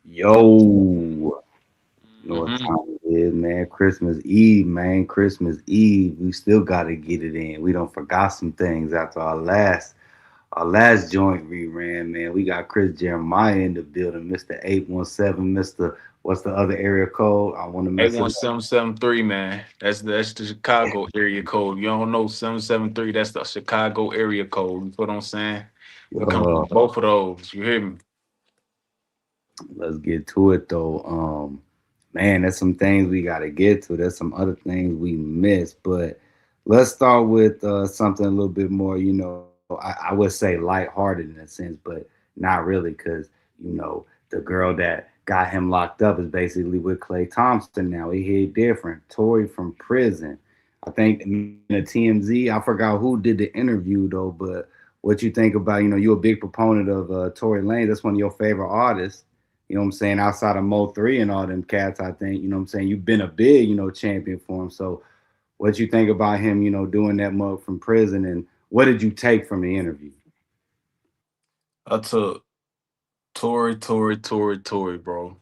Yo, you know what Hmm. time it is, man? Christmas Eve, man. Christmas Eve. We still gotta get it in. We don't forgot some things after our last joint reran, man. We got Chris Jeremiah in the building, Mr. 817, Mr. What's the other area code? I want to Eight mess it one up. seven seven three, man. That's the Chicago area code. You don't know 773. That's the Chicago area code. You feel what I'm saying? We come from Uh, both of those. You hear me? let's get to it though. Man, there's some things we gotta get to. There's some other things we missed, but let's start with something a little bit more, I would say lighthearted in a sense, but not really, because the girl that got him locked up is basically with Clay Thompson now. He hit different. Tory from prison. I think me and the TMZ. I forgot who did the interview though, but what you think about? You a big proponent of Tory Lanez. That's one of your favorite artists. You know what I'm saying? Outside of Mo 3 and all them cats, I think, you know what I'm saying? You've been a big, champion for him. So what you think about him, doing that mug from prison, and what did you take from the interview? I took Tory, bro.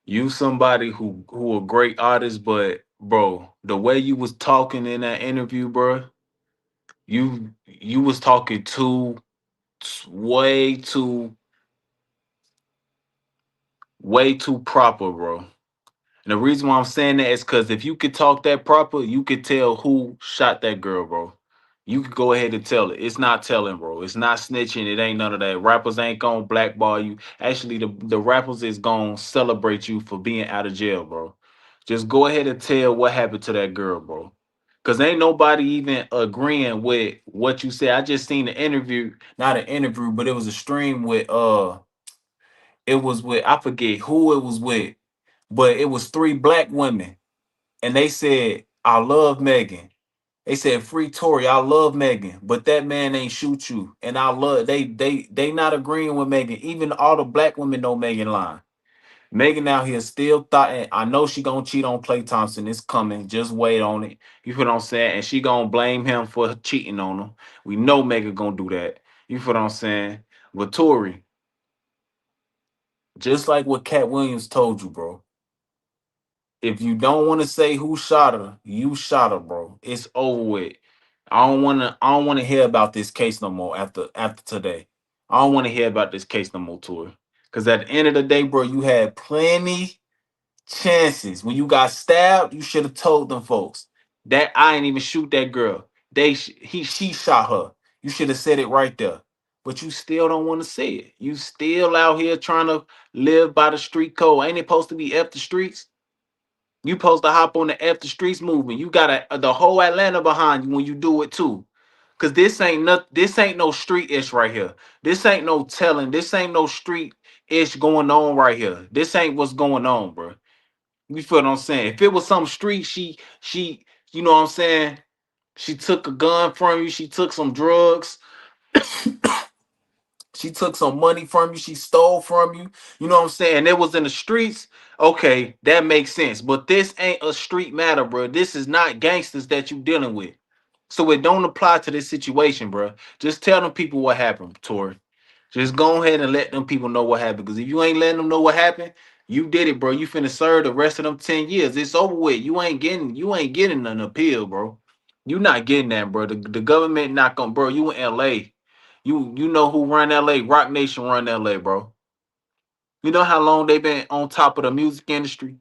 You somebody who a great artist, but bro, the way you was talking in that interview, bro, you was talking way too proper, bro. And the reason why I'm saying that is because if you could talk that proper, you could tell who shot that girl, bro. You could go ahead and tell it. It's not telling, bro. It's not snitching. It ain't none of that. Rappers ain't gonna blackball you. Actually, the rappers is gonna celebrate you for being out of jail, bro. Just go ahead and tell what happened to that girl, bro. Cause ain't nobody even agreeing with what you said. I just seen the interview, not an interview, but it was a stream with it was with I forget who it was with, but it was three black women, and they said, "I love Megan." They said, "Free Tory, I love Megan, but that man ain't shoot you." And I love they not agreeing with Megan. Even all the black women know Megan lying. Megan out here still thought, and I know she gonna cheat on Clay Thompson. It's coming. Just wait on it. You feel what I'm saying? And she gonna blame him for cheating on him. We know Megan gonna do that. You feel what I'm saying? But Tory, just like what Cat Williams told you, bro. If you don't want to say who shot her, you shot her, bro. It's over with. I don't wanna hear about this case no more after today. I don't want to hear about this case no more, Tory. Cause at the end of the day, bro, you had plenty chances. When you got stabbed, you should have told them folks that I ain't even shoot that girl. She shot her. You should have said it right there. But you still don't want to say it. You still out here trying to live by the street code. Ain't it supposed to be F the streets? You supposed to hop on the F the streets movement. You got the whole Atlanta behind you when you do it too. Cause this ain't no street ish right here. This ain't no telling. This ain't no street ish going on right here. This ain't what's going on, bro. You feel what I'm saying? If it was some street, you know what I'm saying? She took a gun from you. She took some drugs. She took some money from you. She stole from you. You know what I'm saying? It was in the streets. Okay, that makes sense. But this ain't a street matter, bro. This is not gangsters that you dealing with. So it don't apply to this situation, bro. Just tell them people what happened, Tori. Just go ahead and let them people know what happened. Because if you ain't letting them know what happened, you did it, bro. You finna serve the rest of them 10 years. It's over with. You ain't getting an appeal, bro. You not getting that, bro. The government not gonna, bro. You in LA. You know who run LA? Rock Nation run LA, bro. You know how long they been on top of the music industry?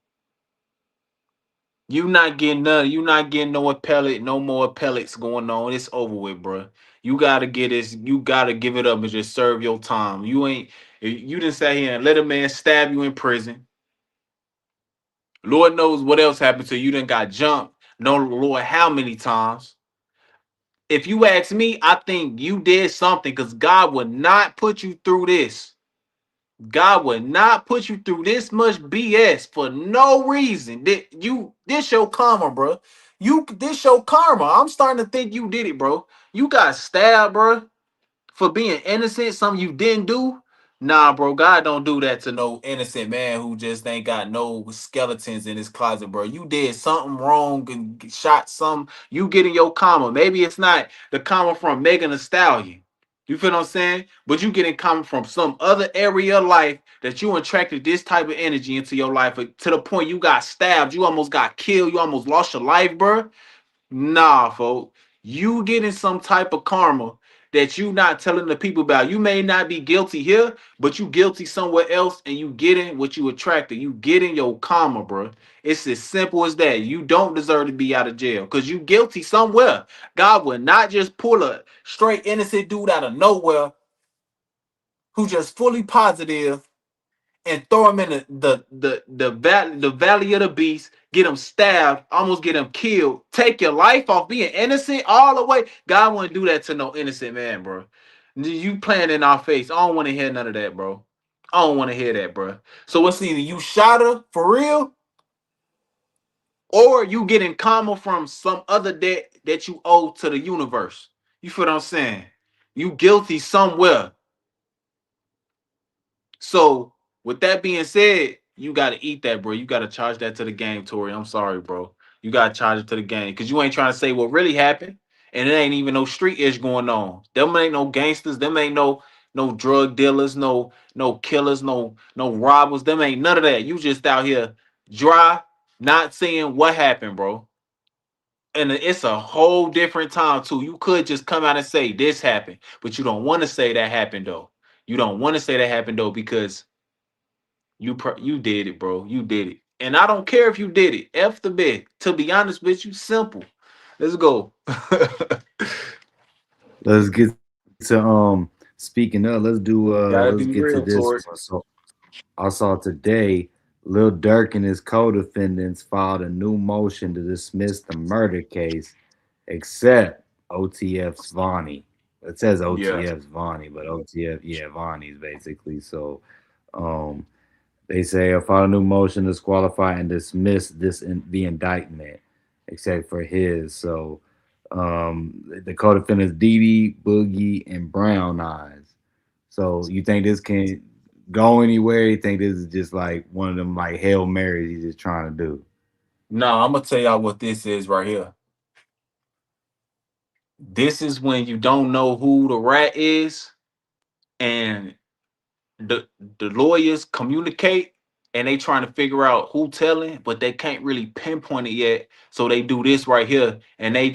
You not getting none. You not getting no appellate, no more appellates going on. It's over with, bro. You gotta get this. You gotta give it up and just serve your time. You ain't. You didn't sit here and let a man stab you in prison. Lord knows what else happened to you. You done got jumped. No Lord, how many times? If you ask me, I think you did something because God would not put you through this. God would not put you through this much BS for no reason. This your karma, bro. This your karma. I'm starting to think you did it, bro. You got stabbed, bro, for being innocent. Something you didn't do. Nah, bro. God don't do that to no innocent man who just ain't got no skeletons in his closet, bro. You did something wrong and shot some. You getting your karma. Maybe it's not the karma from Megan Thee Stallion. You feel what I'm saying? But you getting coming from some other area of life that you attracted this type of energy into your life to the point you got stabbed, you almost got killed, you almost lost your life, bro. Nah, folks. You getting some type of karma that you not telling the people about. You may not be guilty here, but you guilty somewhere else, and you getting what you attracted. You getting your karma, bro. It's as simple as that. You don't deserve to be out of jail because you guilty somewhere. God will not just pull a straight innocent dude out of nowhere who just fully positive and throw him in the valley of the beast, get him stabbed, almost get him killed, take your life off being innocent all the way. God wouldn't do that to no innocent man, bro. You playing in our face. I don't want to hear none of that, bro. I don't want to hear that, bro. So it's either you shot her for real, or you getting karma from some other debt that you owe to the universe. You feel what I'm saying? You guilty somewhere. So with that being said, you gotta eat that, bro. You gotta charge that to the game, Tori. I'm sorry, bro. You gotta charge it to the game because you ain't trying to say what really happened, and it ain't even no street ish going on. Them ain't no gangsters. Them ain't no drug dealers, no killers, no robbers. Them ain't none of that. You just out here dry, not seeing what happened, bro. And it's a whole different time too. You could just come out and say this happened, but you don't want to say that happened though. You don't want to say that happened though because you did it, bro. You did it. And I don't care if you did it. F the bit. To be honest with you, simple. Let's go. Let's get to speaking of, let's Gotta get be to real, this one. Tori. So I saw today Lil Durk and his co-defendants filed a new motion to dismiss the murder case, except OTF's Vonnie. It says Yeah. OTF's Vonnie, but OTF, yeah, Vonnie's basically. So um, they say I filed a new motion to disqualify and dismiss the indictment, except for his. So the co-defendants Didi, Boogie, and Brown Eyes. So you think this can go anywhere? You think this is just like one of them like Hail Marys he's just trying to do? Now I'm gonna tell y'all what this is right here. This is when you don't know who the rat is, and the the lawyers communicate and they trying to figure out who telling, but they can't really pinpoint it yet. So they do this right here, and they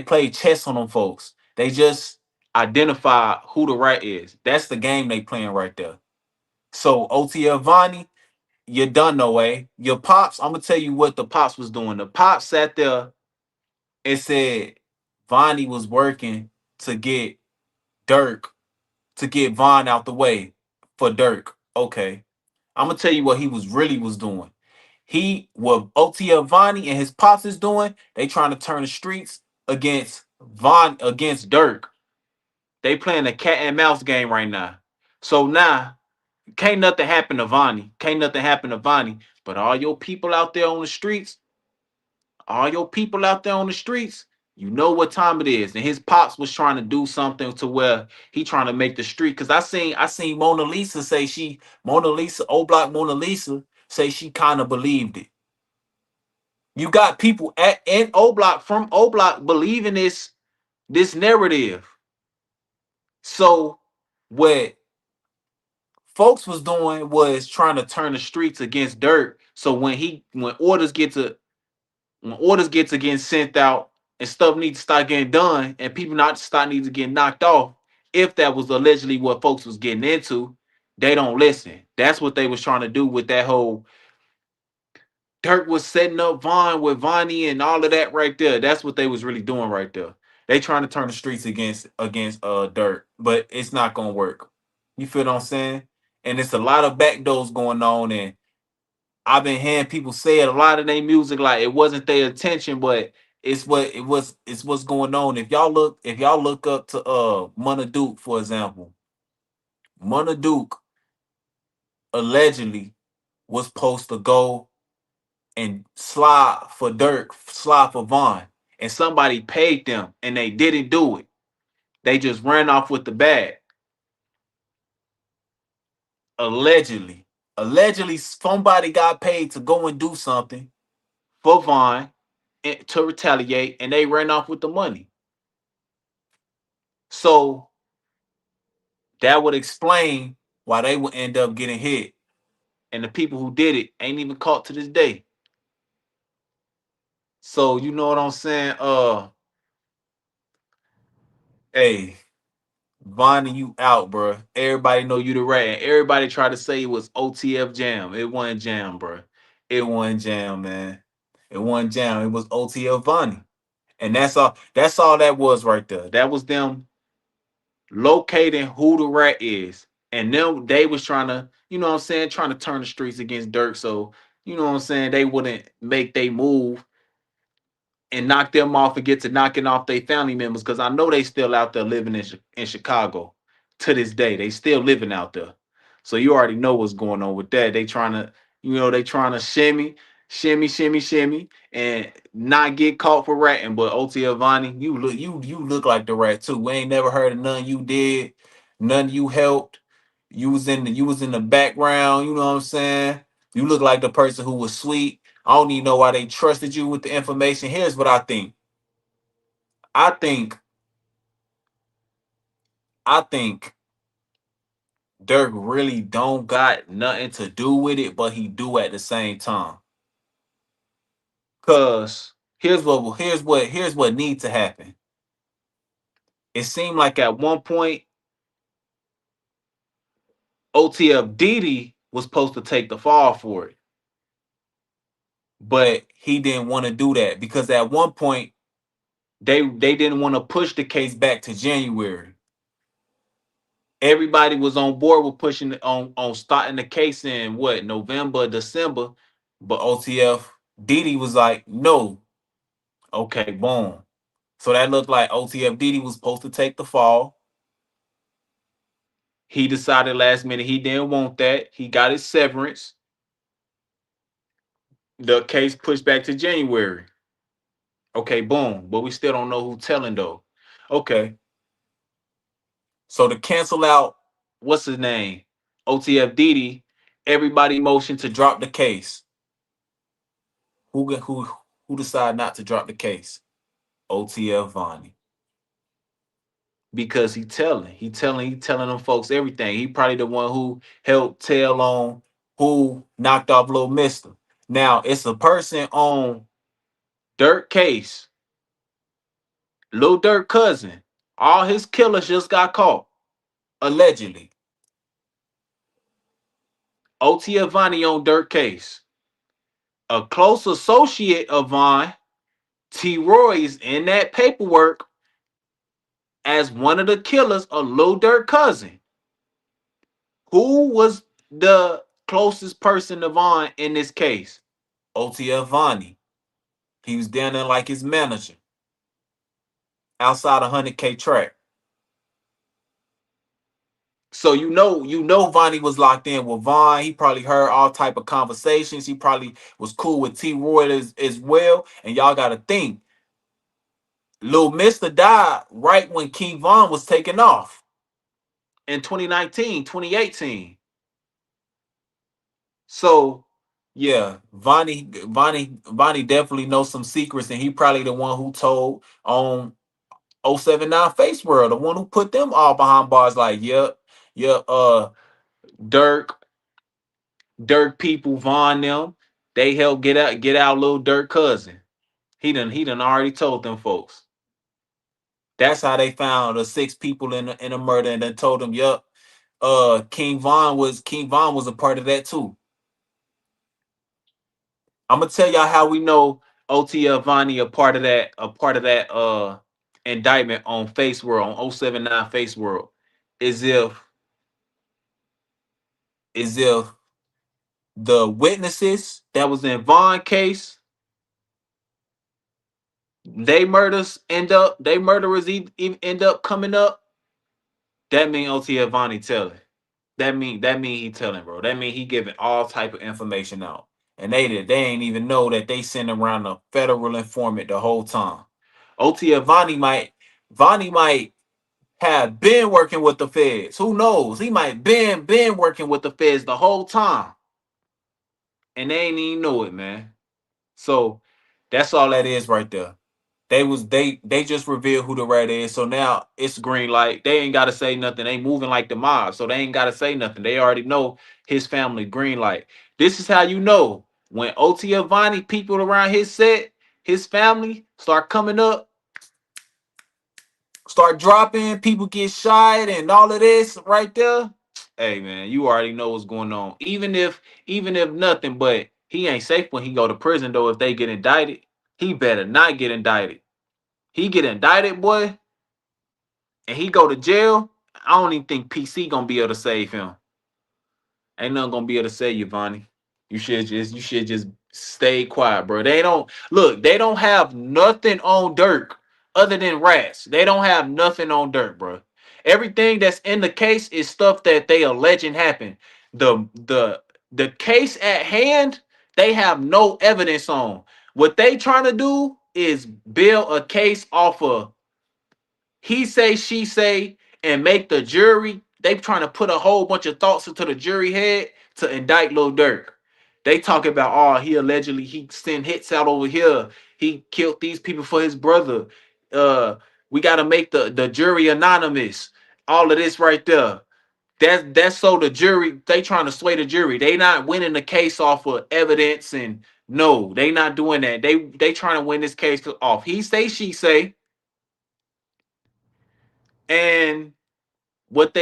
play chess on them folks. They just identify who the rat is. That's the game they playing right there. So OTL Vonnie, you done no way. Your pops, I'm gonna tell you what the pops was doing. The pops sat there and said Vonnie was working to get Dirk to get Von out the way for Dirk. Okay. I'm gonna tell you what he was doing. He what OTL Vonnie and his pops is doing, they trying to turn the streets against against Dirk. They playing a cat and mouse game right now. So now can't nothing happen to Vonnie. Can't nothing happen to Vonnie. But all your people out there on the streets, all your people out there on the streets, you know what time it is. And his pops was trying to do something to where he trying to make the street. Cause I seen Mona Lisa say Mona Lisa, O Block Mona Lisa say she kind of believed it. You got people at in O Block from O Block believing this narrative. So what folks was doing was trying to turn the streets against Dirt. So when orders gets to getting sent out and stuff needs to start getting done and people not start needs to get knocked off, if that was allegedly what folks was getting into, they don't listen. That's what they was trying to do with that whole Dirk was setting up Vaughn with Vonnie and all of that right there. That's what they was really doing right there. They trying to turn the streets against Dirk, but it's not gonna work. You feel what I'm saying? And it's a lot of back doors going on, and I've been hearing people say it, a lot of their music like it wasn't their attention, but it's what it was. It's what's going on. If y'all look up to Mona Duke, for example, Mona Duke allegedly was supposed to go and slide for Vaughn, and somebody paid them, and they didn't do it. They just ran off with the bag. Allegedly, allegedly, somebody got paid to go and do something for Vaughn to retaliate, and they ran off with the money. So That would explain why they would end up getting hit. And the people who did it ain't even caught to this day. So you know what I'm saying? Hey, Vonnie, you out, bro. Everybody know you the rat. And everybody tried to say it was OTF Jam. It wasn't Jam, bro. It wasn't Jam, man. It wasn't Jam. It was OTF Vonnie. And that's all. That's all that was right there. That was them locating who the rat is. And them they was trying to, you know what I'm saying, trying to turn the streets against Dirk. So, you know what I'm saying, they wouldn't make they move and knock them off and get to knocking off their family members because I know they still out there living in Chicago to this day. They still living out there. So you already know what's going on with that. They trying to, they trying to shimmy, and not get caught for ratting. But OT Avani, you look like the rat too. We ain't never heard of none you did, none you helped. You was in the background, you know what I'm saying? You look like the person who was sweet. I don't even know why they trusted you with the information. Here's what I think. I think I think Dirk really don't got nothing to do with it, but he do at the same time. Cause here's what needs to happen. It seemed like at one point OTF Didi was supposed to take the fall for it, but he didn't want to do that because at one point they didn't want to push the case back to January. Everybody was on board with pushing it on starting the case in what November, December, but OTF Didi was like, no, okay, boom. So that looked like OTF Didi was supposed to take the fall. He decided last minute he didn't want that. He got his severance. The case pushed back to January. Okay, boom. But we still don't know who's telling though. Okay, so to cancel out what's his name, OTF Didi, everybody motioned to drop the case. Who decided not to drop the case? OTF Vonnie. Because he telling them folks everything. He probably the one who helped tell on who knocked off Little Mister. Now it's a person on Dirk case, Lil Dirk cousin. All his killers just got caught. Allegedly. OTF Vonnie on Dirk case. A close associate of Von, T. Roy's in that paperwork as one of the killers of Lil Durk cousin. Who was the closest person to Vaughn in this case? OTF Vonnie. He was down there like his manager outside 100K track. So you know Vonnie was locked in with Vaughn. He probably heard all type of conversations. He probably was cool with T. Roy as well. And y'all got to think, Lil Mister died right when King Von was taking off in 2019, 2018. So yeah, Vonnie definitely knows some secrets, and he probably the one who told on 079 Face World, the one who put them all behind bars. Like, yeah, Dirk, Dirk people, Von them, they helped get out little Dirk cousin. He done already told them folks. That's how they found the six people in a murder, and then told them, yep, King Von was a part of that too. I'm gonna tell y'all how we know OT Avani a part of that indictment on Face World on 079 Face World is if the witnesses that was in Vaughn case, they murderers end up coming up, that mean OT Avani telling. That mean he telling, bro. That mean he giving all type of information out. And they ain't even know that they send around a federal informant the whole time. OT Vonnie might have been working with the feds. Who knows? He might been working with the feds the whole time. And they ain't even know it, man. So that's all that is right there. They just revealed who the rat is. So now it's green light. They ain't gotta say nothing. They moving like the mob. So they ain't gotta say nothing. They already know his family green light. This is how you know when OT Avani people around his set, his family start coming up, start dropping, people get shot and all of this right there. Hey man, you already know what's going on. Even if nothing, but he ain't safe when he go to prison though. If they get indicted, he better not get indicted. He get indicted, boy, and he go to jail. I don't even think PC gonna be able to save him. Ain't nothing gonna be able to save you, Vonnie. You should just stay quiet, bro. They don't look. They don't have nothing on Dirk other than rats. They don't have nothing on Dirk, bro. Everything that's in the case is stuff that they alleging happened. The case at hand, they have no evidence on. What they trying to do is build a case off of he say, she say, and make the jury. They trying to put a whole bunch of thoughts into the jury head to indict Lil Durk. They talk about, oh, he allegedly he sent hits out over here. He killed these people for his brother. Uh, we got to make the jury anonymous. All of this right there. That's so the jury. They trying to sway the jury. They not winning the case off of evidence and no, they not doing that. They trying to win this case off. He say, she say, and what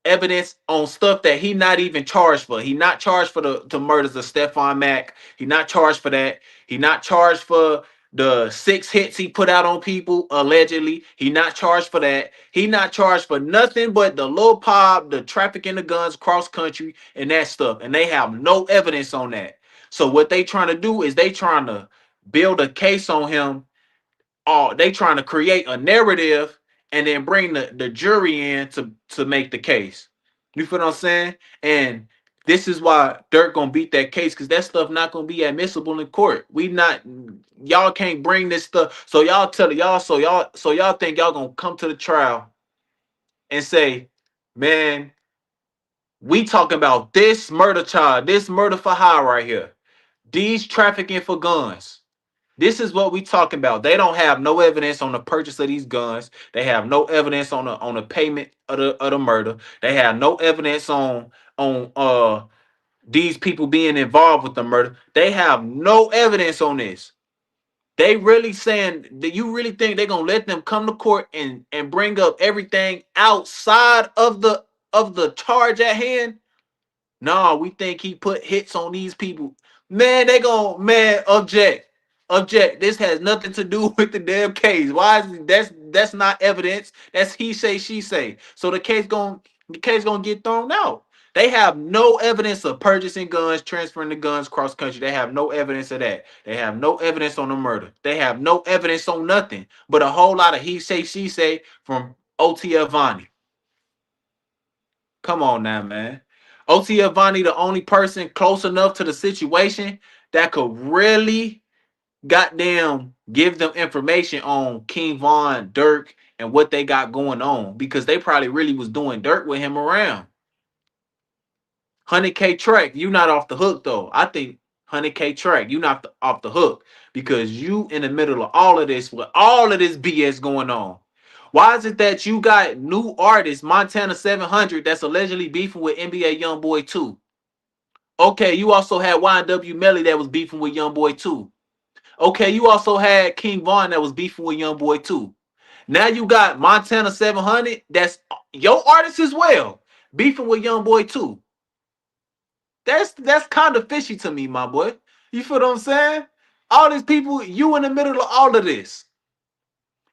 evidence on stuff that he not even charged for. He not charged for the murders of Stephon Mack. He not charged for that. He not charged for the 6 hits he put out on people allegedly. He not charged for that. He not charged for nothing but the low pop, the trafficking the guns cross country and that stuff. And they have no evidence on that. So what they trying to do is they trying to build a case on him. Oh, they trying to create a narrative and then bring the jury in to make the case. You feel what I'm saying? And this is why Dirk gonna beat that case because that stuff not gonna be admissible in court. We not y'all can't bring this stuff. So y'all tell it y'all so y'all think y'all gonna come to the trial and say, man, we talking about this murder charge, this murder for hire right here, these trafficking for guns. This is what we talking about. They don't have no evidence on the purchase of these guns. They have no evidence on the payment of the murder. They have no evidence on these people being involved with the murder. They have no evidence on this. They really saying that you really think they're gonna let them come to court and bring up everything outside of the charge at hand? No, we think he put hits on these people. Man, they gon' man object. Object. This has nothing to do with the damn case. Why is that's not evidence? That's he say, she say. So the case gonna get thrown out. They have no evidence of purchasing guns, transferring the guns cross country. They have no evidence of that. They have no evidence on the murder. They have no evidence on nothing but a whole lot of he say, she say from OT Avani. Come on now, man. OT Avani, the only person close enough to the situation that could really goddamn give them information on King Von, Dirk, and what they got going on because they probably really was doing dirt with him around. 100K track, you not off the hook though. I think 100K track, you not off the hook because you in the middle of all of this with all of this BS going on. Why is it that you got new artists, Montana 700, that's allegedly beefing with NBA YoungBoy 2? Okay, you also had YNW Melly that was beefing with YoungBoy 2. Okay, you also had King Von that was beefing with YoungBoy 2. Now you got Montana 700 that's your artist as well, beefing with YoungBoy 2. That's kind of fishy to me, my boy. You feel what I'm saying? All these people, you in the middle of all of this.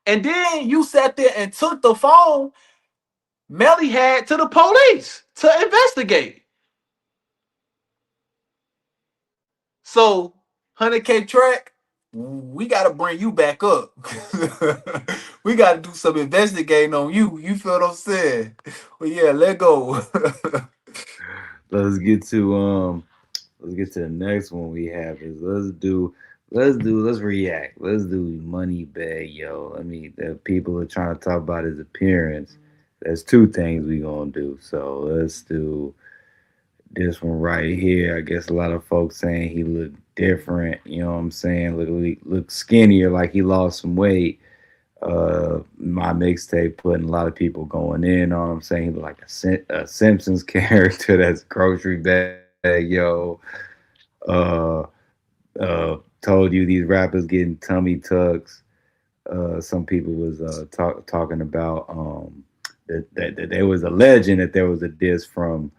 And then you sat there and took the phone Melly had to the police to investigate. So, 100K track, we got to bring you back up. We got to do some investigating on you. You feel what I'm saying? Well, yeah, let go. let's get to the next one we have is let's react. Let's do money bag, yo. I mean, the people are trying to talk about his appearance. There's two things we gonna do. So let's do this one right here. I guess a lot of folks saying he looked different. You know what I'm saying? Look skinnier, like he lost some weight. My mixtape putting a lot of people going in on him, saying he look like a Simpsons character. That's grocery bag, yo. Uh, Told you these rappers getting tummy tucks. Some people was talking about that there was a legend that there was a diss from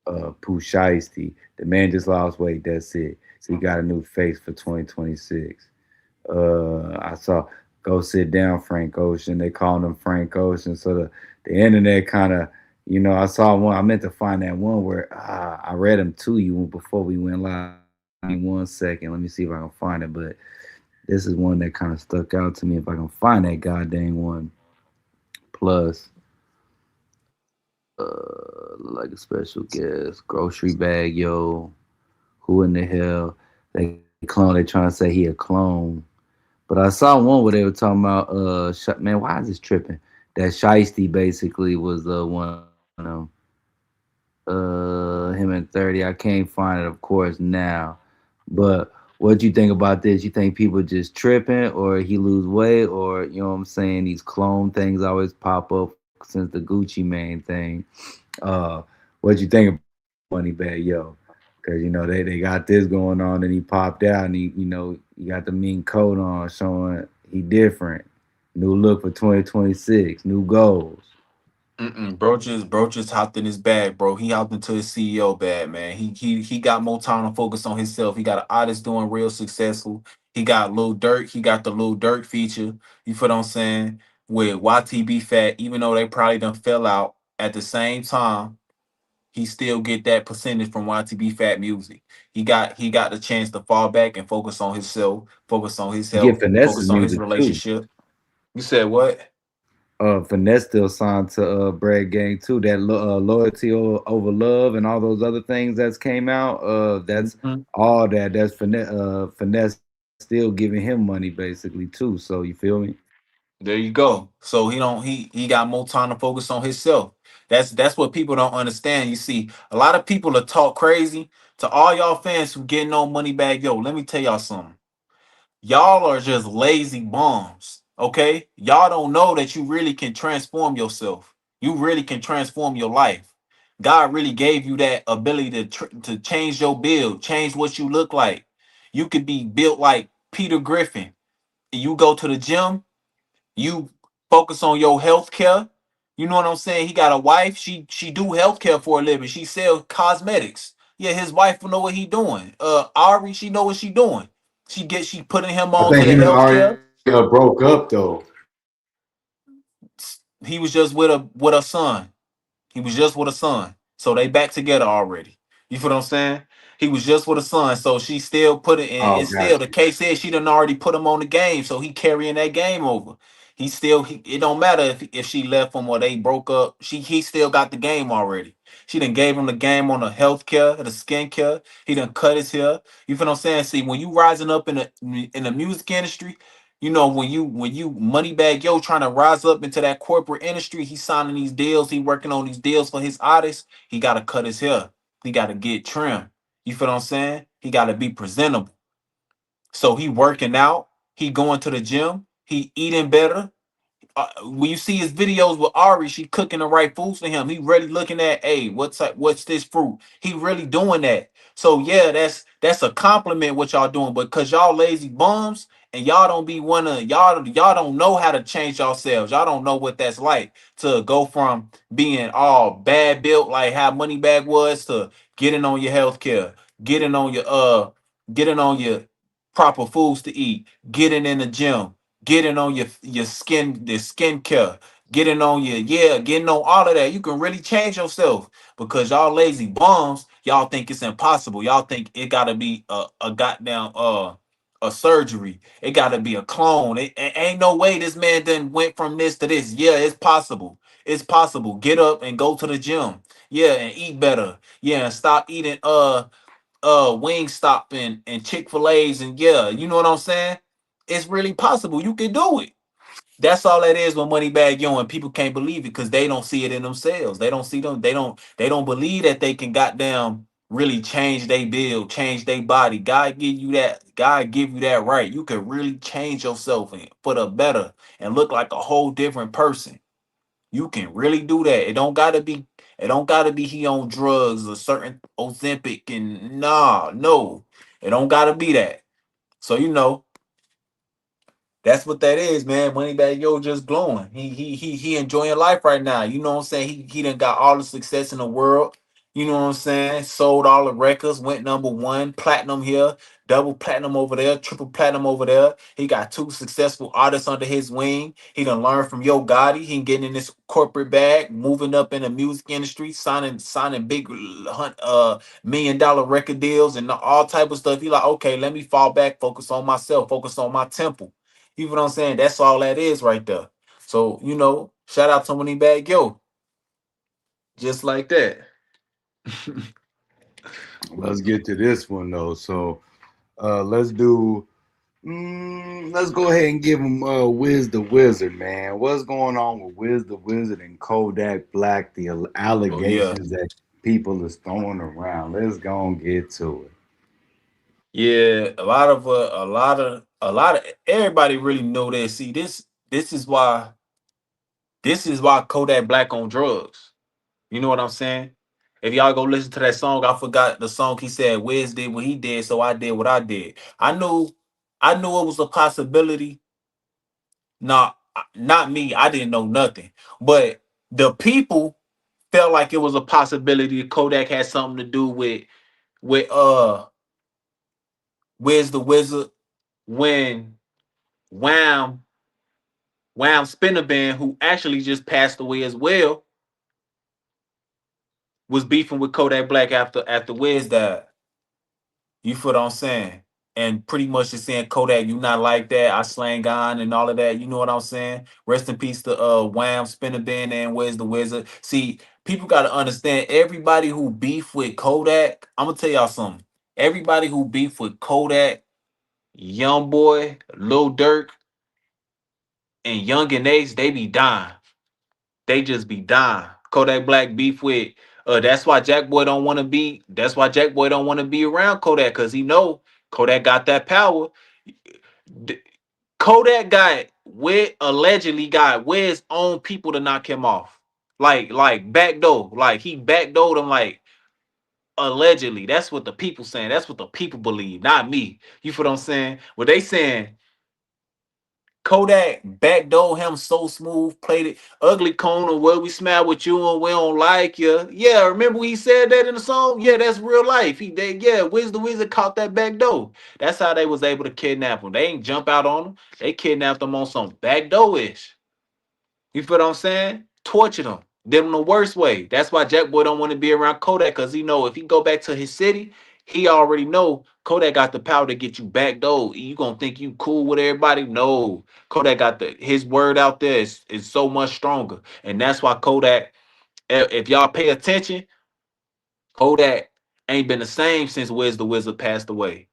Pooh Shiesty. The man just lost weight. That's it. He got a new face for 2026. I saw Go Sit Down Frank Ocean. They called him Frank Ocean. So the internet kind of, I saw one. I meant to find that one where I read them to you before we went live. Give me 1 second. Let me see if I can find it. But this is one that kind of stuck out to me. If I can find that goddamn one. Plus, like a special guest, grocery bag, yo. Who in the hell? They clone. They trying to say he a clone. But I saw one where they were talking about man, why is this tripping? That Shiesty basically was one of them. Him and 30. I can't find it, of course, now. But what you think about this? You think people just tripping or he lose weight or you know what I'm saying? These clone things always pop up since the Gucci Mane thing. Uh what you think about Money Bag Yo? Cause they got this going on and he popped out and he got the mean coat on showing he different. New look for 2026, new goals. Bro just hopped in his bag, bro. He hopped into his CEO bag, man. He got more time to focus on himself. He got an artist doing real successful. He got Lil Durk. He got the Lil Durk feature. You feel what I'm saying? With YTB Fat, even though they probably done fell out at the same time, he still get that percentage from YTB Fat music. He got the chance to fall back and focus on himself, focus on his He get health, Finesse's focus on his music too. relationship. You said what? Finesse still signed to Brad Gang too. That loyalty over love and all those other things that's came out. That's Mhm. all that. That's finesse still giving him money basically too. So you feel me? There you go. So he got more time to focus on himself. That's what people don't understand. You see, a lot of people are talk crazy to all y'all fans who getting on money bag. Yo, let me tell y'all something. Y'all are just lazy bums. Okay? Y'all don't know that you really can transform yourself. You really can transform your life. God really gave you that ability to change your build, change what you look like. You could be built like Peter Griffin. You go to the gym, you focus on your health care. You know what I'm saying? He got a wife. She do health care for a living. She sell cosmetics. Yeah, his wife will know what he doing. Ari, she know what she doing. She putting him I on to think the him and health Ari care. broke up though. He was just with a son. He was just with a son. So they back together already. You feel what I'm saying? He was just with a son. So she still put it in. Oh, It's still got the you. case is she done already put him on the game. So he carrying that game over. It don't matter if she left him or they broke up. He still got the game already. She done gave him the game on the health care, the skin care. He done cut his hair. You feel what I'm saying? See, when you rising up in the music industry, when you money bag yo trying to rise up into that corporate industry, he signing these deals, he working on these deals for his artists, he gotta cut his hair. He gotta get trim. You feel what I'm saying? He gotta be presentable. So he working out, he going to the gym, he eating better, when you see his videos with Ari, she cooking the right foods for him. He really looking at, hey, what's this fruit? He really doing that. So yeah, that's a compliment what y'all doing, but cause y'all lazy bums and y'all don't be wanna y'all don't know how to change yourselves. Y'all don't know what that's like to go from being all bad built like how Moneybag was to getting on your health care, getting on your getting on your proper foods to eat, getting in the gym, getting on your skin, the skincare, getting on getting on all of that. You can really change yourself because y'all lazy bums, y'all think it's impossible. Y'all think it gotta be a goddamn a surgery. It gotta be a clone. It ain't no way this man then went from this to this. Yeah, it's possible. It's possible. Get up and go to the gym. Yeah, and eat better. Yeah, and stop eating wing stop and Chick-fil-A's and yeah, you know what I'm saying? It's really possible. You can do it. That's all that is with money bag yo, and people can't believe it because they don't see it in themselves. They don't see them. They don't believe that they can goddamn. really change their build, change their body. God give you that. God give you that right. You can really change yourself for the better and look like a whole different person. You can really do that. It don't gotta be. It don't gotta be he on drugs or certain Ozempic and nah, no. It don't gotta be that. So that's what that is, man. Moneybag Yo just glowing. He enjoying life right now. You know what I'm saying? He done got all the success in the world. You know what I'm saying? Sold all the records, went number one, platinum here, double platinum over there, triple platinum over there. He got two successful artists under his wing. He done learned from Yo Gotti. He getting in this corporate bag, moving up in the music industry, signing big $1 million record deals and all type of stuff. He like, okay, let me fall back, focus on myself, focus on my temple. You know what I'm saying? That's all that is right there. So, shout out to Money Bag Yo. Just like that. Let's get to this one though. So let's do. Let's go ahead and give him Wiz the Wizard, man. What's going on with Wiz the Wizard and Kodak Black? The Oh yeah. allegations that people is throwing around. Let's go and get to it. Yeah, a lot of everybody really know that. See, this is why Kodak Black on drugs. You know what I'm saying? If y'all go listen to that song, I forgot the song he said, Wiz did what he did, so I did what I did. I knew it was a possibility. Not me. I didn't know nothing. But the people felt like it was a possibility that Kodak had something to do with Wiz the Wizard when Wham Wham Spinnerband, who actually just passed away as well, was beefing with Kodak Black after Wiz died. You feel what I'm saying? And pretty much just saying, Kodak, you not like that. I slang on and all of that. You know what I'm saying? Rest in peace to Wham, Spinner Band, and Where's the Wizard. See, people gotta understand everybody who beef with Kodak, I'm gonna tell y'all something. Everybody who beef with Kodak, Young Boy, Lil Durk, and Young and Ace, they be dying. They just be dying. Kodak Black beef with that's why Jack Boy don't want to be around Kodak, because he know Kodak got that power. D- Kodak allegedly got Wiz own people to knock him off. Like backdoor. Like he backdoored him, like allegedly. That's what the people saying. That's what the people believe, not me. You feel what I'm saying? What they saying, Kodak backdoor him so smooth, played it ugly corner where we smile with you and we don't like you. Yeah, remember he said that in the song? Yeah, that's real life. Wiz the Wizard caught that back door. That's how they was able to kidnap him. They ain't jump out on him. They kidnapped him on some backdoor ish. You feel what I'm saying? Tortured him. Did him the worst way. That's why Jack Boy don't want to be around Kodak, because he know if he go back to his city, he already know Kodak got the power to get you back door. You gonna think you cool with everybody? No. Kodak got his word out there is so much stronger. And that's why Kodak, if y'all pay attention, Kodak ain't been the same since Wiz the Wizard passed away.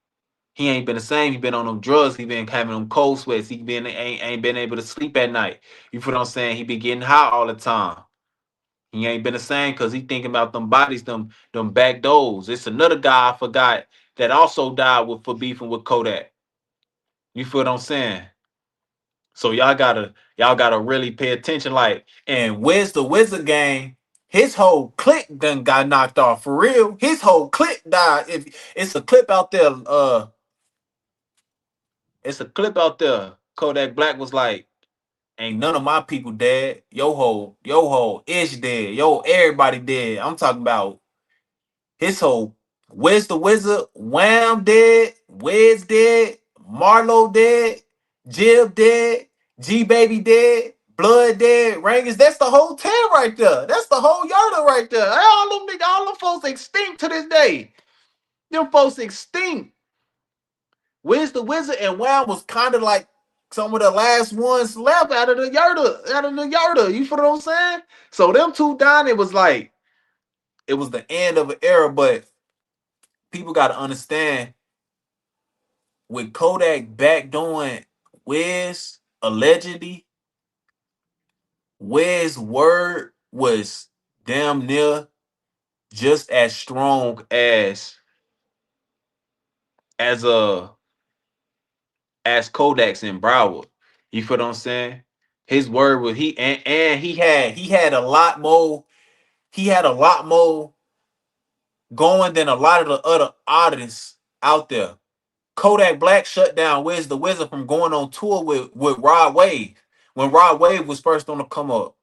He ain't been the same. He been on them drugs. He been having them cold sweats. He been ain't been able to sleep at night. You feel what I'm saying? He been getting high all the time. He ain't been the same because he thinking about them bodies, them back doors. It's another guy I forgot that also died for beefing with Kodak. You feel what I'm saying? So y'all gotta really pay attention. Like, and Wiz the Wizard gang, his whole clique done got knocked off for real. His whole clique died. If it's a clip out there, it's a clip out there. Kodak Black was like, ain't none of my people dead. Yo ho, ish dead. Yo, everybody dead. I'm talking about his whole Wiz the Wizard, Wham dead, Wiz dead, Marlo dead, Jib dead, G Baby dead, Blood dead, Rangers. That's the whole 10 right there. That's the whole Yarda right there. All them folks extinct to this day. Them folks extinct. Wiz the Wizard and Wham was kind of like some of the last ones left out of the Yarda. You feel what I'm saying? So them two dying, it was like it was the end of an era, but people got to understand with Kodak back doing Wiz allegedly, Wiz word was damn near just as strong as as Kodak's in Broward. You feel what I'm saying? His word was and he had a lot more going than a lot of the other artists out there. Kodak Black shut down Wiz the Wizard from going on tour with Rod Wave when Rod Wave was first on the come up.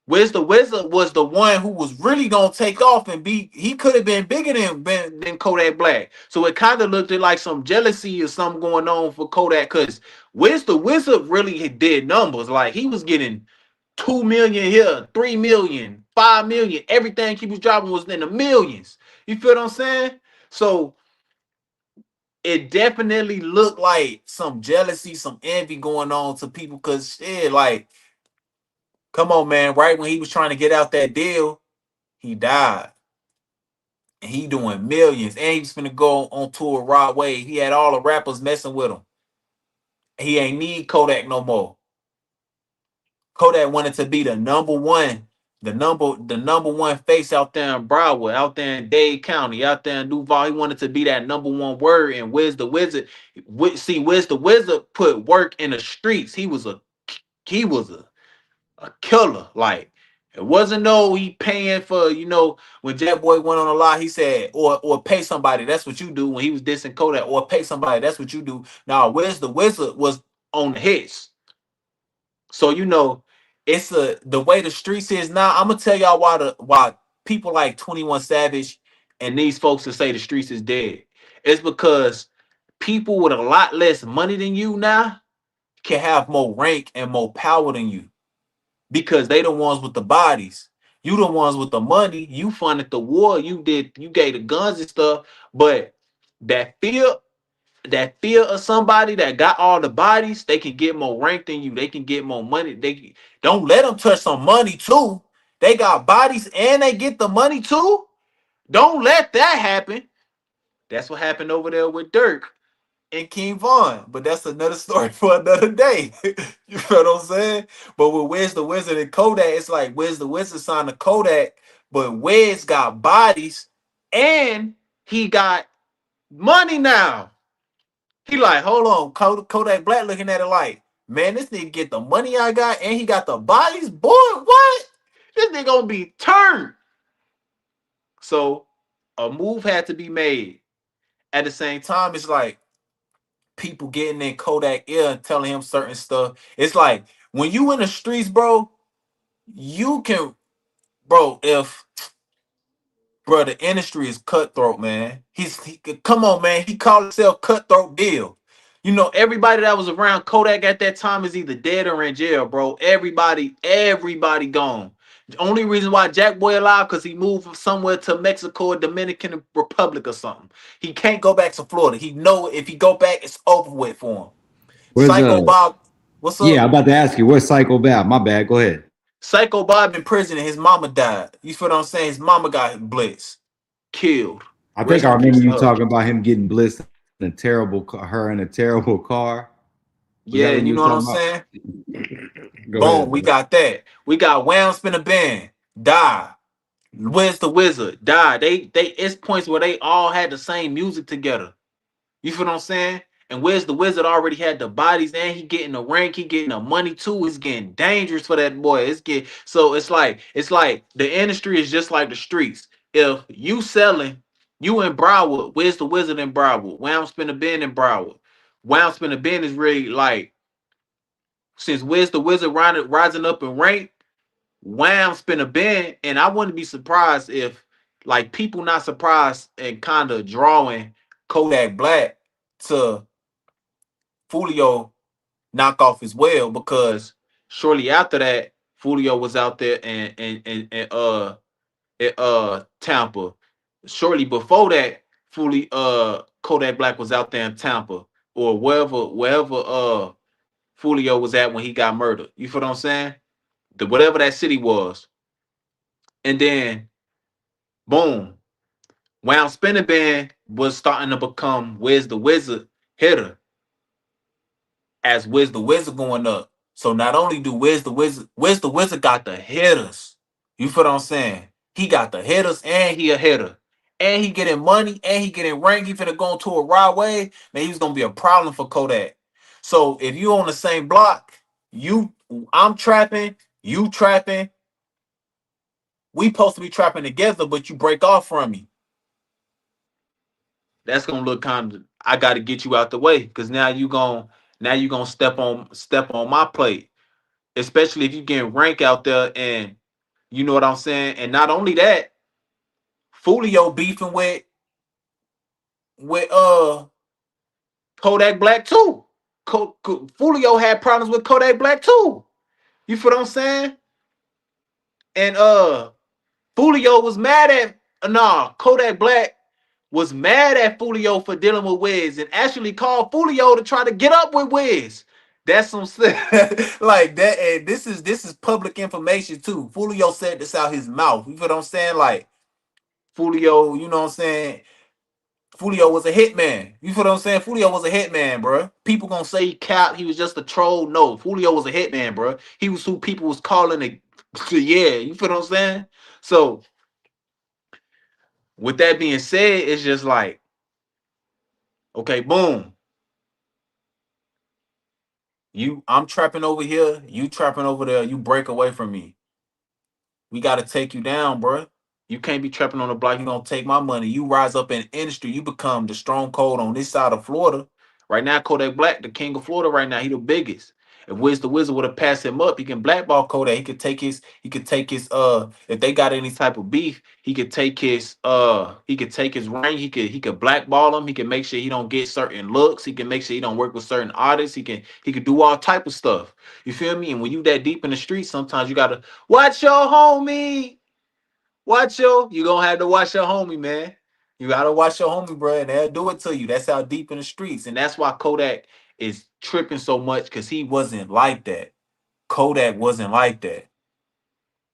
Wiz the Wizard was the one who was really gonna take off and be. He could have been bigger than Kodak Black. So it kind of looked like some jealousy or something going on for Kodak because Wiz the Wizard really did numbers. Like he was getting 2 million here, 3 million, 5 million. Everything he was dropping was in the millions. You feel what I'm saying? So it definitely looked like some jealousy, some envy going on to people because shit, like, come on, man. Right when he was trying to get out that deal, he died. And he doing millions. And he was finna go on tour with Rod Wave. He had all the rappers messing with him. He ain't need Kodak no more. Kodak wanted to be the number one face out there in Broward, out there in Dade County, out there in Duval. He wanted to be that number one word. And Wiz the Wizard put work in the streets. He was a killer. Like it wasn't no he paying for, when Jack Boy went on a lie, he said, or pay somebody, that's what you do when he was dissing Kodak, or pay somebody, that's what you do. Now, Wiz the Wizard was on the hits. So it's the way the streets is now. I'm gonna tell y'all why people like 21 Savage and these folks that say the streets is dead. It's because people with a lot less money than you now can have more rank and more power than you because they the ones with the bodies. You the ones with the money. You funded the war. You gave the guns and stuff. But that fear that fear of somebody that got all the bodies, they can get more rank than you. They can get more money. They don't let them touch some money too. They got bodies and they get the money too. Don't let that happen. That's what happened over there with Dirk and King Von. But that's another story for another day. You know what I'm saying? But with Wiz the Wizard and Kodak, it's like Wiz the Wizard signed to Kodak, but Wiz got bodies and he got money now. He like, hold on, Kodak Black looking at it like, man, this nigga get the money I got and he got the bodies. Boy, what? This nigga gonna be turned. So a move had to be made. At the same time, it's like people getting in Kodak ear and telling him certain stuff. It's like when you in the streets, bro, you can, bro, if bro, the industry is cutthroat, man. Come on, man. He called himself Cutthroat Bill. Everybody that was around Kodak at that time is either dead or in jail, bro. Everybody gone. The only reason why Jack Boy alive because he moved somewhere to Mexico or Dominican Republic or something. He can't go back to Florida. He know if he go back, it's over with for him. Where's Psycho Bob, what's Yeah, up? I'm about to ask you, where's Psycho Bad? My bad. Go ahead. Psycho Bob in prison and his mama died. You feel what I'm saying? His mama got blitzed, killed. I think Rest I in remember peace to you her. talking about him getting blitzed in a terrible her in a terrible car. Was that Yeah, what you you was know what I'm talking about? saying? Go Boom, ahead, we bro. got that. We got Wham Spin a Band, die. Wiz the Wizard, die. It's points where they all had the same music together. You feel what I'm saying? And Wiz the Wizard already had the bodies and he getting the rank, he getting the money too. It's getting dangerous for that boy. It's like the industry is just like the streets. If you selling, you in Broward, Wiz the Wizard in Broward, Wham Spin a Band in Broward. Wham Spin a Band is really like since Wiz the Wizard rising up in rank, Wham spin a bend, and I wouldn't be surprised if like people not surprised and kind of drawing Kodak Black to Fulio knockoff as well because shortly after that, Fulio was out there and Tampa. Shortly before that, fully Kodak Black was out there in Tampa or wherever Fulio was at when he got murdered. You feel what I'm saying? Whatever that city was. And then boom, Wound Spinning Band was starting to become Wiz the Wizard hitter as Wiz the Wizard going up. So not only do Wiz the Wizard got the hitters. You feel what I'm saying? He got the hitters and he a hitter. And he getting money and he getting rank. He finna go into a right way. Man, he's gonna be a problem for Kodak. So if you on the same block, you I'm trapping, you trapping, we supposed to be trapping together, but you break off from me. That's gonna look kind of I gotta get you out the way because now you gonna step on my plate. Especially if you getting rank out there and you know what I'm saying. And not only that, Fulio beefing with Kodak Black too. Fulio had problems with Kodak Black too. You feel what I'm saying? And Fulio was mad at Kodak Black was mad at Fulio for dealing with Wiz and actually called Fulio to try to get up with Wiz. That's some like that, and this is public information too. Fulio said this out his mouth. You feel what I'm saying? Like Fulio, you know what I'm saying? Fulio was a hitman. You feel what I'm saying? Fulio was a hitman, bro. People gonna say he capped. He was just a troll. No, Fulio was a hitman, bro. He was who people was calling it. Yeah, you feel what I'm saying? So with that being said, it's just like, okay, boom. I'm trapping over here. You trapping over there. You break away from me. We got to take you down, bro. You can't be trapping on the block. You gonna take my money. You rise up in the industry. You become the strong cold on this side of Florida. Right now, Kodak Black, the king of Florida. Right now, he the biggest. If Wiz the Wizard would have passed him up, he can blackball Kodak. He could take his if they got any type of beef, he could take his ring. He could blackball him. He can make sure he don't get certain looks. He can make sure he don't work with certain artists. He could do all type of stuff. You feel me? And when you that deep in the street, sometimes you gotta watch your homie. You gonna have to watch your homie, man. You gotta watch your homie, bro, and they'll do it to you. That's how deep in the streets. And that's why Kodak is tripping so much because he wasn't like that. Kodak wasn't like that.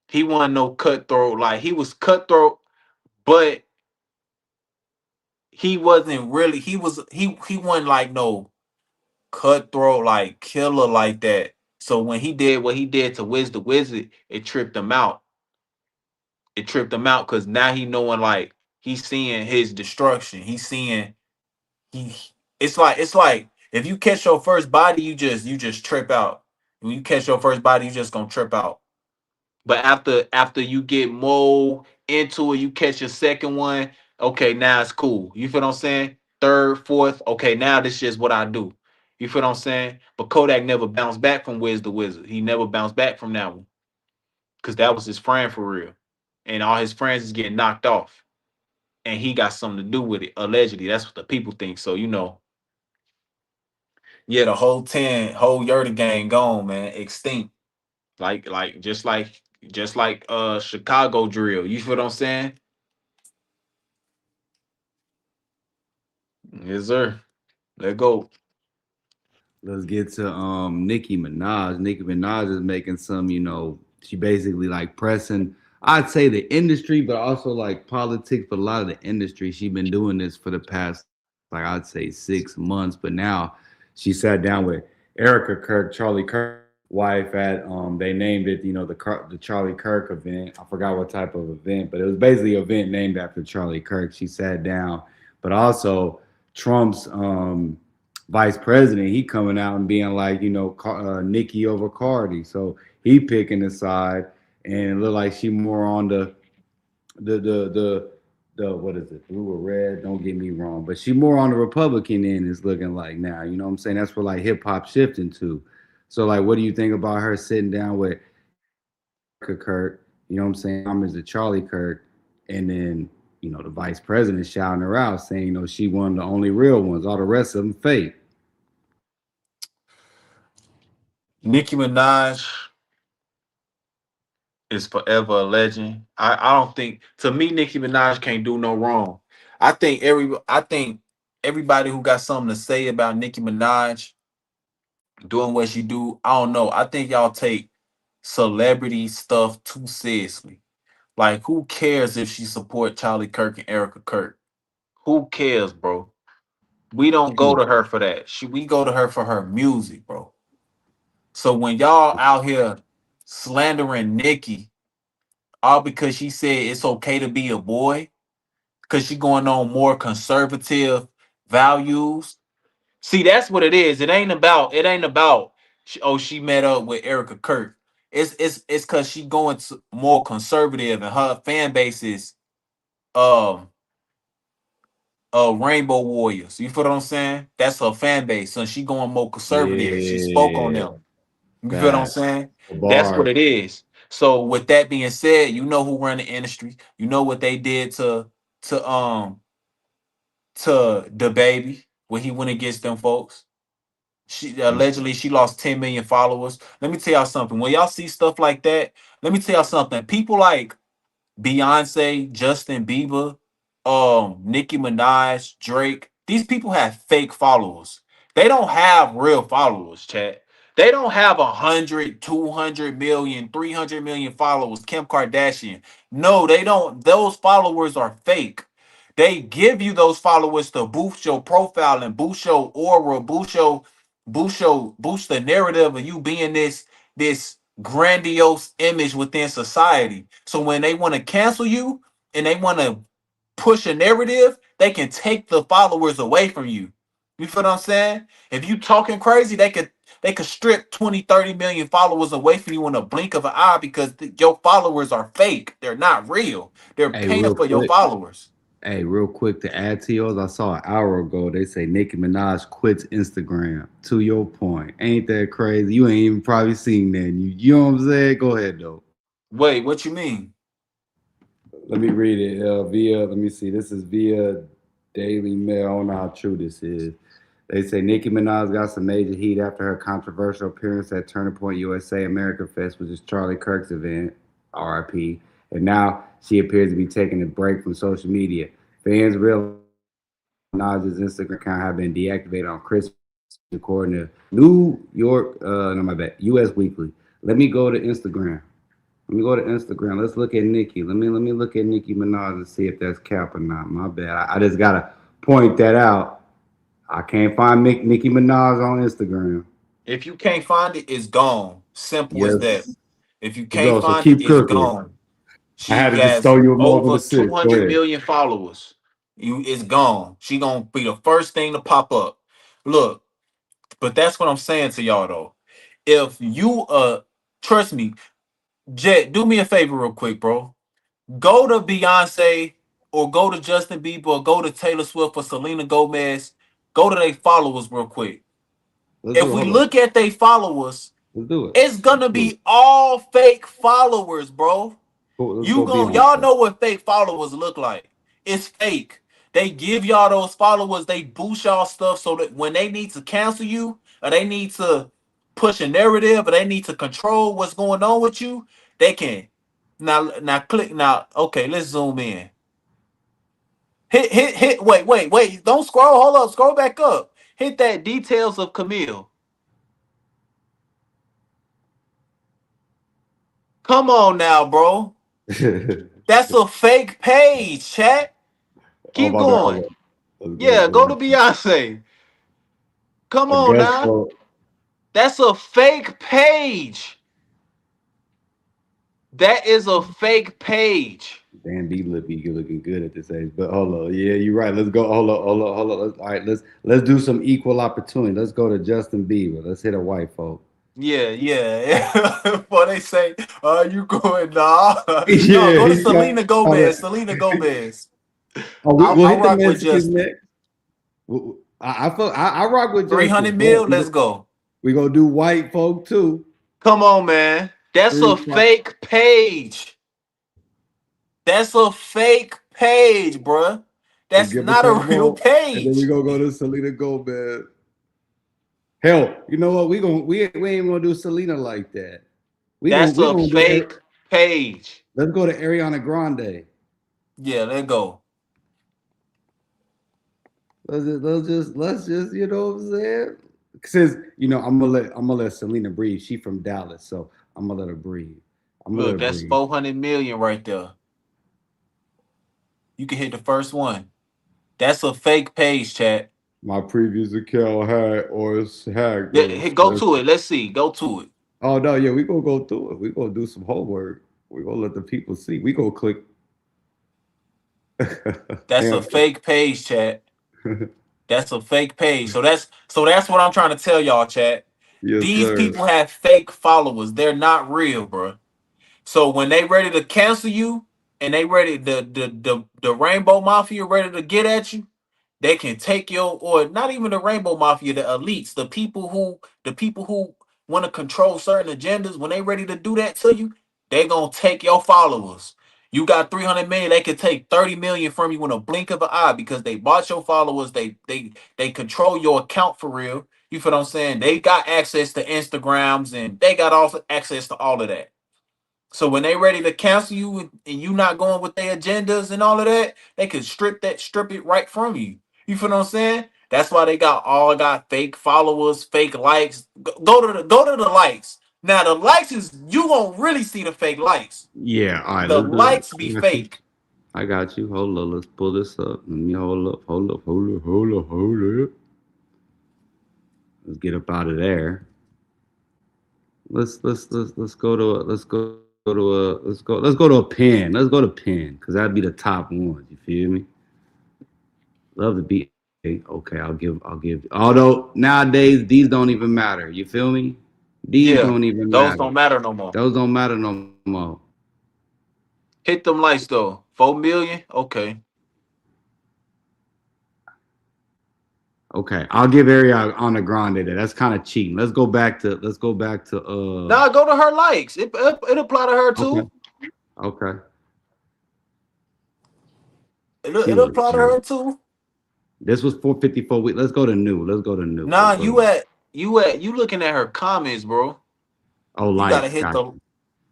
He wasn't no cutthroat. Like he was cutthroat, but he wasn't really he wasn't like no cutthroat like killer like that. So when he did what he did to Wiz the Wizard, it tripped him out. It tripped him out because now he knowing like he's seeing his destruction. He's seeing he it's like if you catch your first body, you just trip out. When you catch your first body, you just gonna trip out. But after you get more into it, you catch your second one. Okay, now it's cool. You feel what I'm saying? Third, fourth. Okay, now this is what I do. You feel what I'm saying? But Kodak never bounced back from Wiz the Wizard. He never bounced back from that one because that was his friend for real, and all his friends is getting knocked off, and he got something to do with it. Allegedly, that's what the people think. So yeah, the whole Yerda gang gone, man, extinct. Like Chicago drill. You feel what I'm saying? Yes, sir. Let go. Let's get to Nicki Minaj. Nicki Minaj is making some, she basically like pressing, I'd say the industry, but also like politics, but a lot of the industry. She's been doing this for the past like I'd say 6 months, but now she sat down with Erica Kirk, Charlie Kirk wife at they named it, the Charlie Kirk event. I forgot what type of event, but it was basically an event named after Charlie Kirk. She sat down, but also Trump's vice president, he coming out and being like, Nikki over Cardi. So he picking a side, and it look like she more on the the the what is it, blue or red? Don't get me wrong, but she more on the Republican end is looking like now. You know what I'm saying? That's where like hip hop shifting to. So like, what do you think about her sitting down with Erica Kirk? You know what I'm saying? I'm as a Charlie Kirk, and then the vice president shouting her out, saying she one of the only real ones. All the rest of them fake. Nicki Minaj is forever a legend. I don't think to me Nicki Minaj can't do no wrong. I think everybody who got something to say about Nicki Minaj doing what she do, I don't know. I think y'all take celebrity stuff too seriously. Like who cares if she support Charlie Kirk and Erica Kirk? Who cares, bro? We don't go to her for that. We go to her for her music, bro. So when y'all out here slandering Nicki, all because she said it's okay to be a boy, because she going on more conservative values. See, that's what it is. It ain't about oh, she met up with Erica Kurt. It's cause she going to more conservative and her fan base is um Rainbow Warriors. You feel what I'm saying? That's her fan base. So she going more conservative. She spoke on Yeah, them. You feel what I'm fact. saying? That's what Bars. it is. So with that being said, you know who run the industry. You know what they did to to the baby when he went against them folks. She allegedly she lost 10 million followers. Let me tell y'all something. When y'all see stuff like that, let me tell y'all something. People like Beyonce, Justin Bieber, Nicki Minaj, Drake. These people have fake followers. They don't have real followers, chat. They don't have 100, 200 million, 300 million followers. Kim Kardashian. No, they don't. Those followers are fake. They give you those followers to boost your profile and boost your aura, boost the narrative of you being this grandiose image within society. So when they want to cancel you and they want to push a narrative, they can take the followers away from you. You feel what I'm saying? If you talking crazy, they could strip 20, 30 million followers away from you in a blink of an eye because your followers are fake. They're not real. They're Hey, paying real for your quick. followers. Hey, real quick to add to yours, I saw an hour ago they say Nicki Minaj quits Instagram. To your point, ain't that crazy? You ain't even probably seen that. You know what I'm saying? Go ahead though. Wait, what you mean? Let me read it via. Let me see. This is via Daily Mail. I don't know how true this is. They say Nicki Minaj got some major heat after her controversial appearance at Turning Point USA America Fest, which is Charlie Kirk's event, RIP. And now she appears to be taking a break from social media. Fans realize Minaj's Instagram account have been deactivated on Christmas, according to New York, no, my bad, U.S. Weekly. Let me go to Instagram. Let me go to Instagram. Let's look at Nicki. Let me look at Nicki Minaj and see if that's cap or not. My bad. I just gotta point that out. I can't find Nicki Minaj on Instagram. If you can't find it, it's gone. Simple as that. Yes. If you You can't go. So find it, keep it's cooking. gone. I had She to just has throw you a over motherfucker six. Go 200 ahead. million followers. You it's gone. She gonna be the first thing to pop up. Look, but that's what I'm saying to y'all though. If you trust me, Jet, do me a favor real quick, bro. Go to Beyonce or go to Justin Bieber or go to Taylor Swift or Selena Gomez. Go to their followers real quick. Let's do If it. we Hold up. look at their followers, Let's do it. it's Let's gonna do it. be all fake followers, bro. Let's You go gon' y'all Beyonce. know what fake followers look like. It's fake. They give y'all those followers, they boost y'all stuff so that when they need to cancel you or they need to push a narrative or they need to control what's going on with you, they can. Now click now. Okay, let's zoom in. Hit wait. Don't scroll. Hold up. Scroll back up. Hit that details of Camille. Come on now, bro. That's a fake page, chat. Oh Keep my bad. going. Hold up. Let's go. Yeah, go to Beyonce. Come I on guess now. so. That's a fake page. That is a fake page. Dan B looking good at this age. But hold on, yeah, you're right. Let's go. Hold on. All right, let's do some equal opportunity. Let's go to Justin Bieber. Let's hit a white folk. Yeah. Before they say, you going nah. No, Yeah, go to he's got Selena it. Gomez. Selena Gomez. Oh, we'll I'll hit the rock with Mexicans Justin. next. I rock with 300 Justin, mil, but let's go. we gonna do white folk too. Come on, man. That's a Three, five. fake page. That's a fake page, bruh. Let's That's give a not couple a real more, and then we page. gonna go to Selena Gomez. Hell, you know what? We ain't gonna do Selena like that. That's We a gonna do. fake page. Let's go to Ariana Grande. Yeah, let go. Let's just, you know what I'm saying? Since I'm gonna let Selena breathe. She from Dallas, so I'm gonna let her breathe. I'm gonna let Look, her that's breathe. 400 million right there. You can hit the first one. That's a fake page, chat. My previous account had or had Go to it. Let's see. Go to it. oh no, yeah, we gonna go through it. We gonna do some homework. We gonna let the people see. We gonna click. That's a Damn. fake page, chat. That's a fake page. So that's what I'm trying to tell y'all, chat. Yes, These sir. people have fake followers. They're not real, bro. So when they ready to cancel you and they ready the Rainbow Mafia ready to get at you, they can take your, or not even the Rainbow Mafia, the elites, the people who want to control certain agendas. When they ready to do that to you, they gonna take your followers. You got 300 million, they could take 30 million from you in a blink of an eye because they bought your followers. They control your account for real. You feel what I'm saying? They got access to Instagrams and they got also access to all of that. So when they ready to cancel you and you not going with their agendas and all of that, they can strip it right from you. You feel what I'm saying? That's why they got fake followers, fake likes. Go to the likes. Now the likes is you gonna really see the fake likes. Yeah. All right. The Let's do it. likes be I got you. fake. I got you. Hold up. Let's pull this up. Let me hold up. Hold up. Hold up. Hold up. Hold up. Let's get up out of there. Let's go to let's go to a pen. Let's go to pen because that'd be the top ones. You feel me? Love to be okay. I'll give. Although nowadays these don't even matter. You feel me? These Yeah, don't even those matter. don't matter no more. Those don't matter no more. Hit them likes though. 4 million. Okay. Okay, I'll give Ariana Grande that. That's kind of cheating. Let's go back to Now go to her likes. It apply to her okay. too. Okay. She It'll was apply to her too. this was 454 weeks. Let's go to new. Let's go to new. Nah, Let's go to you looking at her comments, bro. oh You gotta likes. hit Got the you.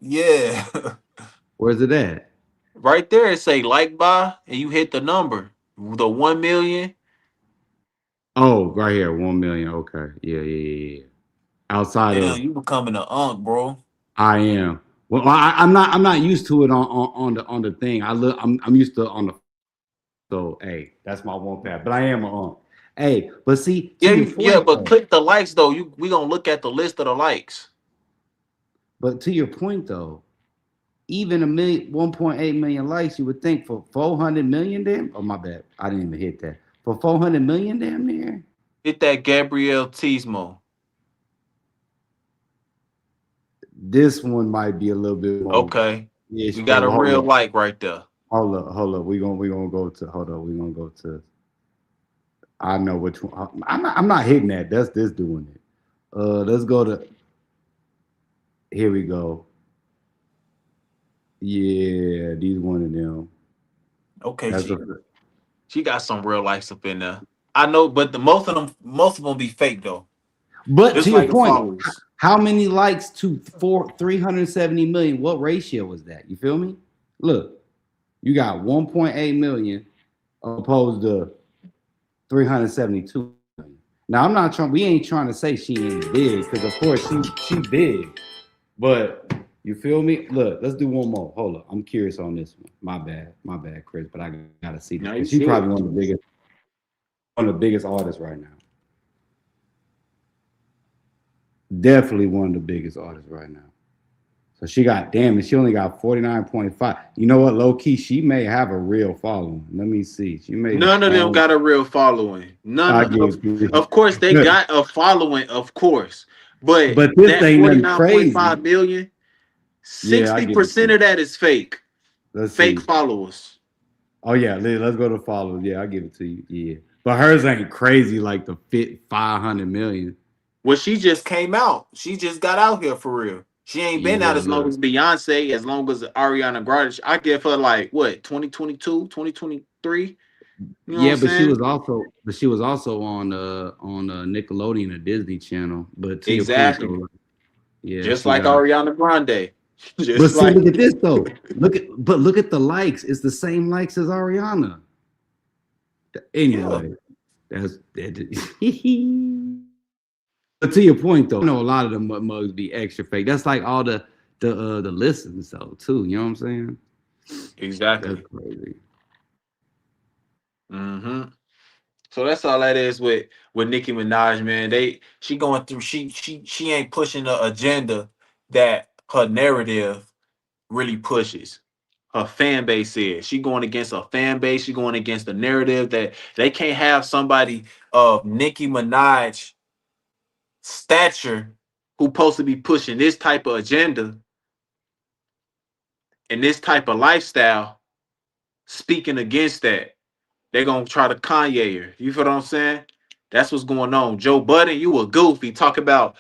yeah. Where's it at? Right there it say like by and you hit the number. The 1 million. Oh, right here, 1 million. Okay. Yeah, yeah, yeah, yeah. Outside Damn, of you becoming an unk, bro. I am. Well, I'm not used to it on the thing. I'm used to on the so hey, that's my one path. But I am a hey, but see, to Yeah, your yeah, point but though. click the likes though. We gonna look at the list of the likes. But to your point though, even 1.8 million likes, you would think for 400 million damn. Oh my bad, I didn't even hit that. For 400 million damn near. Hit that Gabrielle Tismo. This one might be a little bit more Okay. ish, We but got a hold real up, like right there. hold up. We gonna go to hold up. We gonna go to. I know which one. I'm not hitting that. That's this doing it. Let's go to. Here we go. Yeah, these one of them. Okay, That's a. she got some real likes up in there. I know, but the most of them be fake though. But to Just your like the point, followers. how many likes to 370 million? What ratio was that? You feel me? Look, you got 1.8 million opposed to 372 million. Now I'm not trying. We ain't trying to say she ain't big because of course she big. But you feel me? Look, let's do one more. Hold up. I'm curious on this one. My bad, Chris. But I gotta see this because No, she you probably good. one of the biggest artists right now. Definitely one of the biggest artists right now. So she got damn, and she only got 49.5. You know what? Low key, she may have a real following. Let me see. She may. None of them Oh, got a real following. None I of, give it to of course they you. got a following, of course. But But this that ain't nothing 49.5 crazy. million, Yeah, I give it to 60% you. of that is fake. Let's Fake see. followers. Oh yeah, let's go to follow. Yeah, I give it to you. Yeah, but hers ain't crazy like the fit 500 million. Well, she just came out. She just got out here for real. She ain't been Yeah, out as long look. as Beyonce, as long as Ariana Grande. I give her like what, 2022, 2023. You know what I'm Yeah, saying? but she was also on Nickelodeon or Disney Channel. But to your point Exactly. though, yeah, Just she like got. Ariana Grande. But Just see, like look at this though. Look at the likes. It's the same likes as Ariana. yeah. Anyway, that's that. But to your point though, I know a lot of the mugs be extra fake. That's like all the listens though too. You know what I'm saying? That's Exactly. crazy. hmm So that's all that is with Nicki Minaj, man. She going through. She ain't pushing the agenda that her narrative. really pushes. Her fan base is. She going against a fan base. She going against the narrative that they can't have somebody of Nicki Minaj stature who supposed to be pushing this type of agenda and this type of lifestyle speaking against that. They're gonna try to Kanye her. You feel what I'm saying? That's what's going on. Joe Budden, you a goofy. Talk about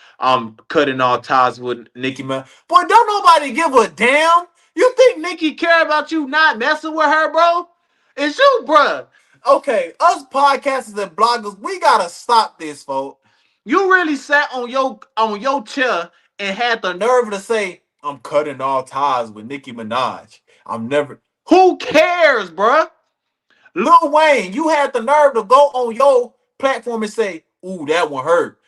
cutting all ties with Nicki Man. Boy, don't nobody give a damn. You think Nicki care about you not messing with her, bro? It's you, bruh. Okay, us podcasters and bloggers, we gotta stop this, folks. You really sat on your chair and had the nerve to say, I'm cutting all ties with Nicki Minaj. I'm never. Who cares, bruh? Lil Wayne, you had the nerve to go on your platform and say, ooh, that one hurt.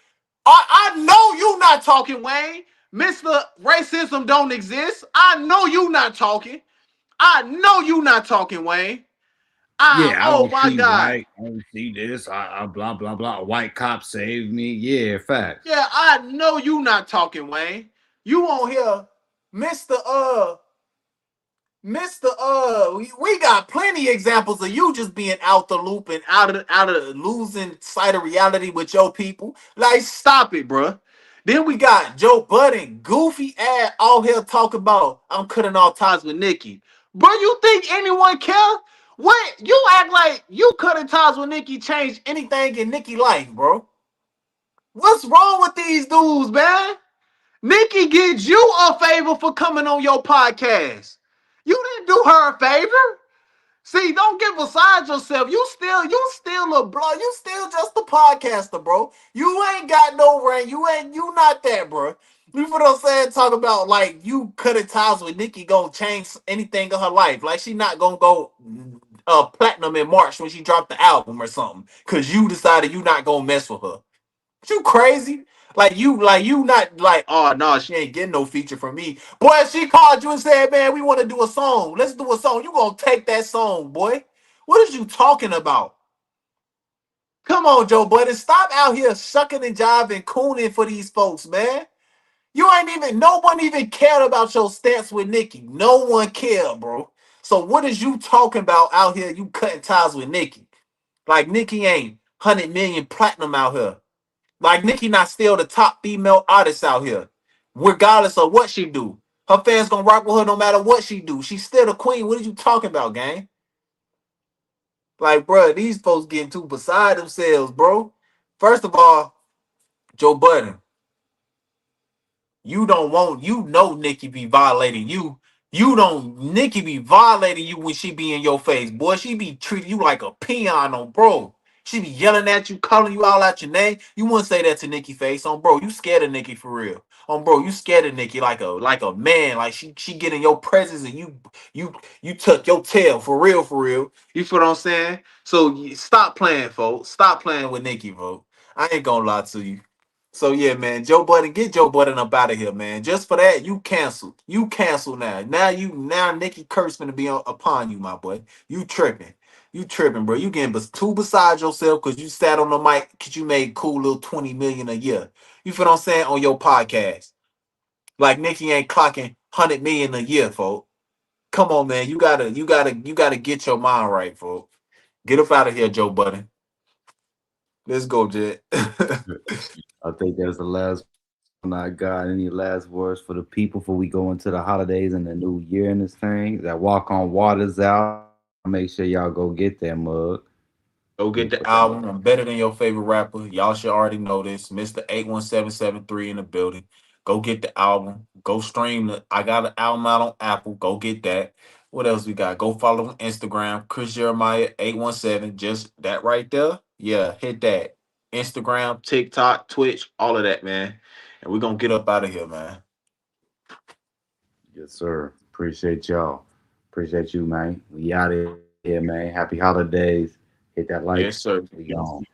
I know you not talking, Wayne. Mr. Racism don't exist. I know you not talking. I know you not talking, Wayne. Yeah, I Oh don't my see God. white. I don't see this. I blah blah blah. A white cop saved me. Yeah, facts. Yeah, I know you not talking, Wayne. You on here, Mr. We got plenty examples of you just being out the loop and out of losing sight of reality with your people. Like, stop it, bro. Then we got Joe Budden, goofy ass out here talking about I'm cutting off ties with Nikki. Bro, you think anyone care? What you act like you cutting ties with Nikki changed anything in Nikki life, bro? What's wrong with these dudes, man? Nikki gives you a favor for coming on your podcast. You didn't do her a favor. See, don't get beside yourself. You still a bro. You still just a podcaster, bro. You ain't got no rank. You not that, bro. You know what I'm saying? Talk about like you cutting ties with Nikki gonna change anything in her life. Like she not gonna go platinum in March when she dropped the album or something. Cause you decided you not gonna mess with her. You crazy? Like you not like, oh no, she ain't getting no feature from me. Boy, if she called you and said, man, we want to do a song. Let's do a song. You gonna take that song, boy. What is you talking about? Come on, Joe Budden. Stop out here shucking and jiving, cooning for these folks, man. You ain't even no one even cared about your stance with Nikki. No one cared, bro. So what is you talking about out here? You cutting ties with Nikki. Like Nikki ain't 100 million platinum out here. Like Nicki not still the top female artist out here, regardless of what she do. Her fans gonna rock with her no matter what she do. She's still the queen. What are you talking about, gang? Like, bro, these folks getting too beside themselves, bro. First of all, Joe Budden, you don't want, you know Nikki be violating you. You don't, Nikki be violating you when she be in your face. Boy, she be treating you like a peon on bro. She be yelling at you, calling you all out your name. You wouldn't say that to Nikki face on bro. You scared of Nikki for real. On bro, you scared of Nikki like a man. Like she get in your presence and you tuck your tail for real, for real. You feel what I'm saying? So stop playing, folks. Stop playing with Nikki, folks. I ain't gonna lie to you. So yeah, man, Joe Budden, get Joe Budden up out of here, man. Just for that, you canceled. You canceled now. Now Nikki curse gonna be upon you, my boy. You tripping. You tripping, bro. You getting too beside yourself because you sat on the mic because you made cool little 20 million a year. You feel what I'm saying on your podcast? Like Nikki ain't clocking 100 million a year, folks. Come on, man. You gotta get your mind right, folks. Get up out of here, Joe Budden. Let's go, Jet. I think that's the last one I got. Any last words for the people before we go into the holidays and the new year and this thing? That Walk on Waters out. Make sure y'all go get that mug. Go Let me get the put that. album. I'm better than your favorite rapper. Y'all should already know this. Mr. 81773 in the building. Go get the album. Go stream the. I got an album out on Apple. Go get that. What else we got? Go follow on Instagram. Chris Jeremiah 817. Just that right there. Yeah, hit that. Instagram, TikTok, Twitch, all of that, man. And we're gonna get up out of here, man. Yes, sir. Appreciate y'all. Appreciate you, man. We out of here, man. Happy holidays. Hit that like. Yes, sir. We gone.